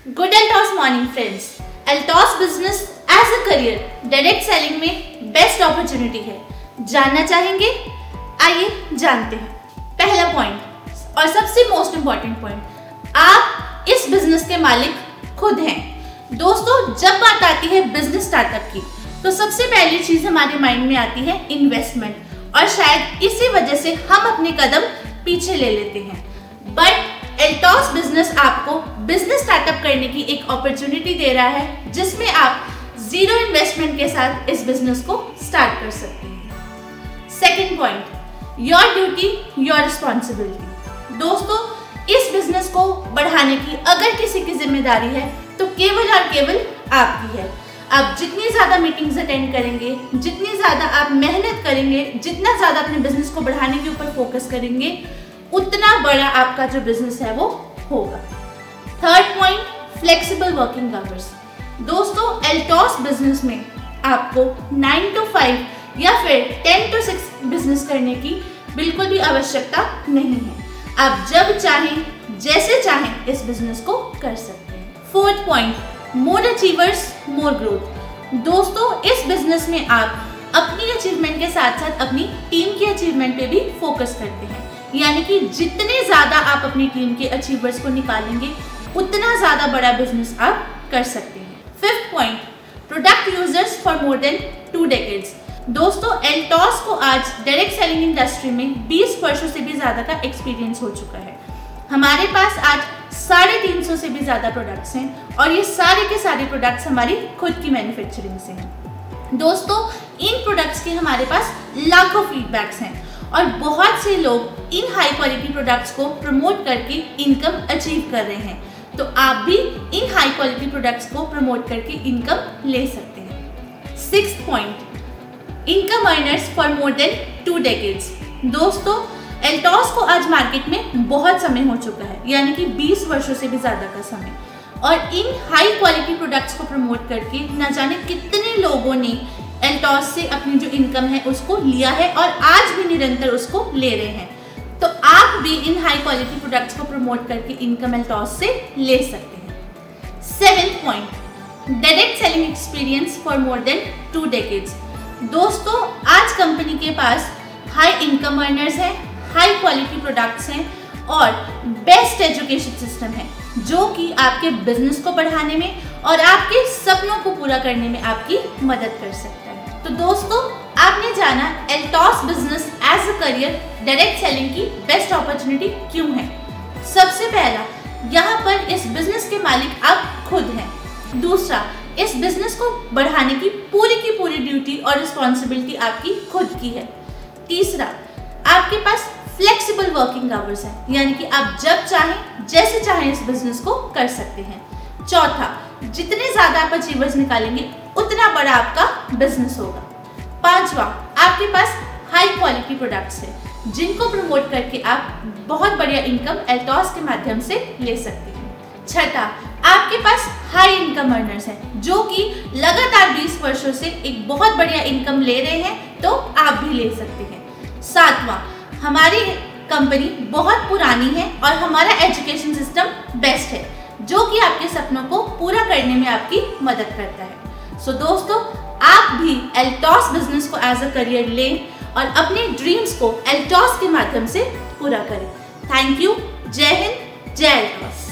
Good Altos morning friends. Altos business as a career direct selling में best opportunity है। जानना चाहेंगे? आइए जानते हैं। पहला पॉइंट और सबसे मोस्ट इंपॉर्टेंट पॉइंट, आप इस बिजनेस के मालिक खुद हैं। दोस्तों, जब बात आती है बिजनेस स्टार्टअप की तो सबसे पहली चीज हमारे माइंड में आती है इन्वेस्टमेंट, और शायद इसी वजह से हम अपने कदम पीछे ले लेते हैं। बट एल्टॉस बिजनेस आपको बिजनेस स्टार्टअप करने की एक अपॉर्चुनिटी दे रहा है, जिसमें आप जीरो इन्वेस्टमेंट के साथ इस बिजनेस को स्टार्ट कर सकते हैं। Second point, your duty your responsibility. दोस्तों, इस बिजनेस को बढ़ाने की अगर किसी की जिम्मेदारी है तो केवल और केवल आपकी है। आप जितनी ज्यादा मीटिंग्स अटेंड करेंगे, जितनी ज्यादा आप मेहनत करेंगे, जितना ज्यादा अपने बिजनेस को बढ़ाने के ऊपर फोकस करेंगे, उतना बड़ा आपका जो बिजनेस है वो होगा। Third point, flexible working hours. दोस्तों, एल्टॉस बिजनेस में आपको 9 to 5 या फिर 10 to 6 बिजनेस करने की बिल्कुल भी आवश्यकता नहीं है। आप जब चाहें, जैसे चाहें इस बिजनेस को कर सकते हैं। फोर्थ पॉइंट, मोर अचीवर्स मोर ग्रोथ। दोस्तों, इस बिजनेस में आप अपनी अचीवमेंट के साथ साथ अपनी टीम की अचीवमेंट पे भी फोकस करते हैं, यानी कि जितने ज्यादा आप अपनी टीम के अचीवर्स को निकालेंगे, उतना ज्यादा बड़ा बिजनेस आप कर सकते हैं। Fifth point, product users for more than 2 decades। दोस्तों, एल्टॉस को आज डायरेक्ट सेलिंग इंडस्ट्री में 20 वर्षों से भी ज्यादा का एक्सपीरियंस हो चुका है। हमारे पास आज 350 से भी ज्यादा प्रोडक्ट्स हैं, और ये सारे के सारे प्रोडक्ट्स हमारी खुद की मैन्युफैक्चरिंग से हैं। दोस्तों, इन प्रोडक्ट्स के हमारे पास लाखों फीडबैक्स हैं, और बहुत से लोग इन हाई क्वालिटी प्रोडक्ट्स को प्रमोट करके इनकम अचीव कर रहे हैं। तो आप भी इन हाई क्वालिटी प्रोडक्ट्स को प्रमोट करके इनकम ले सकते हैं। Sixth point, income earners for more than 2 decades। दोस्तों, एल्टॉस को आज मार्केट में बहुत समय हो चुका है, यानी कि 20 वर्षों से भी ज्यादा का समय, और इन हाई क्वालिटी प्रोडक्ट्स को प्रमोट करके न जाने कितने लोगों ने एल्टॉस से अपनी जो इनकम है उसको लिया है, और आज भी निरंतर उसको ले रहे हैं। तो आप भी इन हाई क्वालिटी प्रोडक्ट्स को प्रमोट करके इनकम एल्टॉस से ले सकते हैं। Seventh point, direct selling experience for more than 2 decades। दोस्तों, आज कंपनी के पास हाई इनकम अर्नर्स हैं, हाई क्वालिटी प्रोडक्ट्स हैं, और बेस्ट एजुकेशन सिस्टम है, जो कि आपके बिजनेस को बढ़ाने में और आपके सपनों को पूरा करने में आपकी मदद कर सकता है। तो दोस्तों, आपने जाना Altos business as a career direct selling की बेस्ट अपॉर्चुनिटी क्यों है। सबसे पहला, यहाँ पर इस बिजनेस के मालिक आप खुद हैं। दूसरा, इस बिजनेस को बढ़ाने की पूरी ड्यूटी और रिस्पॉन्सिबिलिटी आपकी खुद की है। तीसरा, आपके पास फ्लेक्सिबल वर्किंग आवर्स है, यानी कि आप जब चाहें, जैसे चाहें इस बिजनेस को कर सकते हैं। चौथा, जितने ज्यादा आप अचीवर्स निकालेंगे, उतना बड़ा आपका बिजनेस होगा। पांचवा, आपके पास हाई क्वालिटी प्रोडक्ट्स है, जिनको प्रमोट करके आप बहुत बढ़िया इनकम एल्टॉस के माध्यम से ले सकते हैं। छठा, आपके पास हाई इनकम अर्नर्स हैं, जो कि लगातार 20 वर्षों से एक बहुत बढ़िया इनकम ले रहे हैं, तो आप भी ले सकते हैं। सातवां, हमारी कंपनी बहुत पुरानी है और हमारा एजुकेशन सिस्टम बेस्ट है, जो कि आपके सपनों को पूरा करने में आपकी मदद करता है। सो दोस्तों, आप भी एल्टॉस बिजनेस को एज अ करियर लें और अपने ड्रीम्स को एल्टॉस के माध्यम से पूरा करें। Thank you. जय हिंद, जय एल्टॉस।